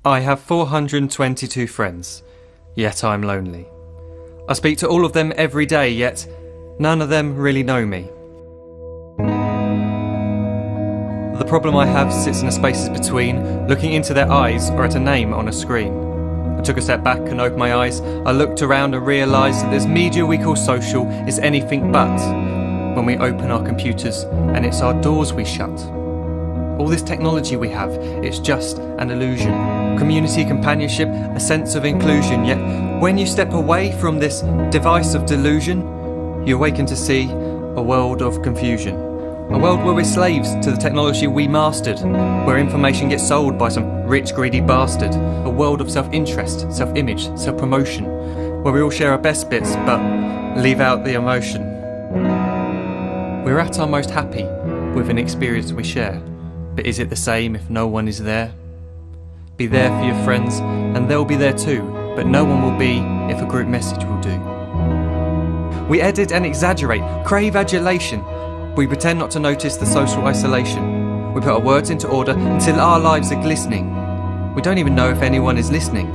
I have 422 friends, yet I'm lonely. I speak to all of them every day, yet none of them really know me. The problem I have sits in the spaces between looking into their eyes or at a name on a screen. I took a step back and opened my eyes. I looked around and realised that this media we call social is anything but when we open our computers, and it's our doors we shut. All this technology we have, it's just an illusion. Community, companionship, a sense of inclusion. Yet when you step away from this device of delusion, you awaken to see a world of confusion. A world where we're slaves to the technology we mastered, where information gets sold by some rich, greedy bastard. A world of self-interest, self-image, self-promotion, where we all share our best bits but leave out the emotion. We're at our most happy with an experience we share. But is it the same if no one is there? Be there for your friends, and they'll be there too, but no one will be if a group message will do. We edit and exaggerate, crave adulation. We pretend not to notice the social isolation. We put our words into order until our lives are glistening. We don't even know if anyone is listening.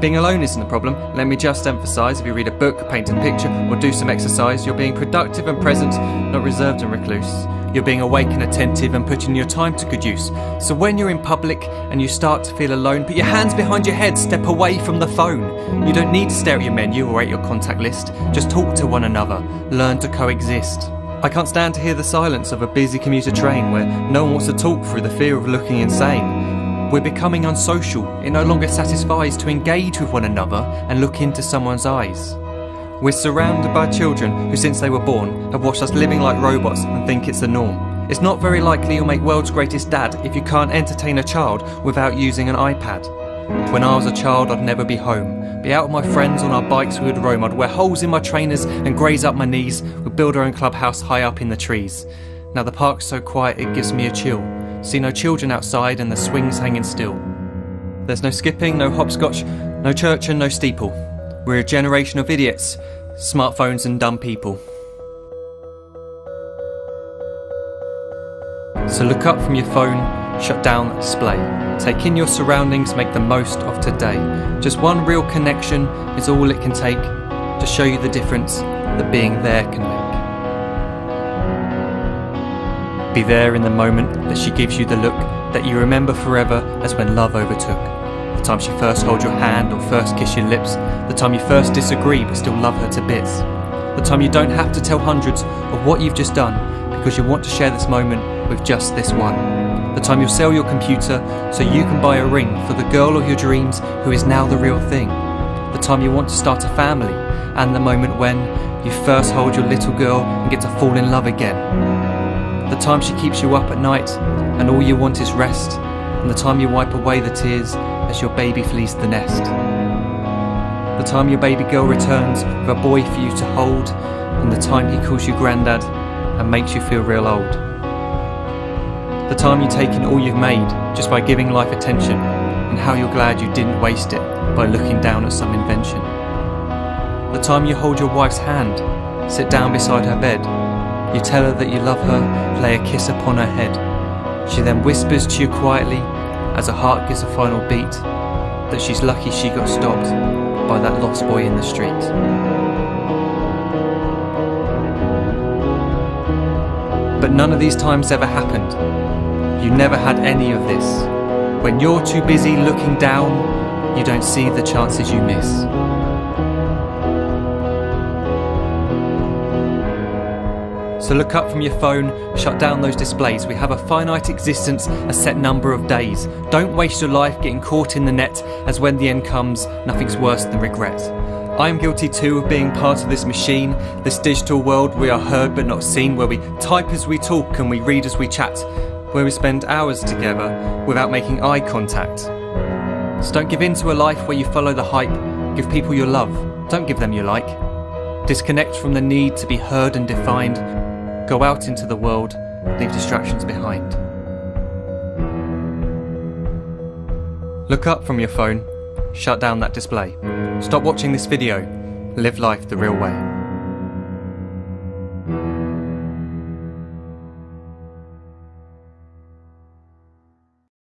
Being alone isn't the problem. Let me just emphasise, if you read a book, paint a picture, or do some exercise, you're being productive and present, not reserved and recluse. You're being awake and attentive and putting your time to good use. So when you're in public and you start to feel alone, put your hands behind your head, step away from the phone. You don't need to stare at your menu or at your contact list. Just talk to one another. Learn to coexist. I can't stand to hear the silence of a busy commuter train where no one wants to talk through the fear of looking insane. We're becoming unsocial. It no longer satisfies to engage with one another and look into someone's eyes. We're surrounded by children who, since they were born, have watched us living like robots and think it's the norm. It's not very likely you'll make world's greatest dad if you can't entertain a child without using an iPad. When I was a child, I'd never be home. Be out with my friends on our bikes, we would roam. I'd wear holes in my trainers and graze up my knees. We'd build our own clubhouse high up in the trees. Now the park's so quiet it gives me a chill. See no children outside and the swings hanging still. There's no skipping, no hopscotch, no church and no steeple. We're a generation of idiots, smartphones and dumb people. So look up from your phone, shut down the display. Take in your surroundings, make the most of today. Just one real connection is all it can take to show you the difference that being there can make. Be there in the moment that she gives you the look that you remember forever as when love overtook. The time she first holds your hand or first kiss your lips. The time you first disagree but still love her to bits. The time you don't have to tell hundreds of what you've just done because you want to share this moment with just this one. The time you'll sell your computer so you can buy a ring for the girl of your dreams who is now the real thing. The time you want to start a family, and the moment when you first hold your little girl and get to fall in love again. The time she keeps you up at night and all you want is rest, and the time you wipe away the tears as your baby flees the nest. The time your baby girl returns with a boy for you to hold, and the time he calls you granddad and makes you feel real old. The time you take in all you've made just by giving life attention, and how you're glad you didn't waste it by looking down at some invention. The time you hold your wife's hand, sit down beside her bed, you tell her that you love her, lay a kiss upon her head. She then whispers to you quietly, as her heart gives a final beat, that she's lucky she got stopped by that lost boy in the street. But none of these times ever happened. You never had any of this. When you're too busy looking down, you don't see the chances you miss. So look up from your phone, shut down those displays. We have a finite existence, a set number of days. Don't waste your life getting caught in the net, as when the end comes, nothing's worse than regret. I am guilty too of being part of this machine, this digital world we are heard but not seen, where we type as we talk and we read as we chat, where we spend hours together without making eye contact. So don't give in to a life where you follow the hype. Give people your love, don't give them your like. Disconnect from the need to be heard and defined. Go out into the world, leave distractions behind. Look up from your phone, shut down that display. Stop watching this video, live life the real way.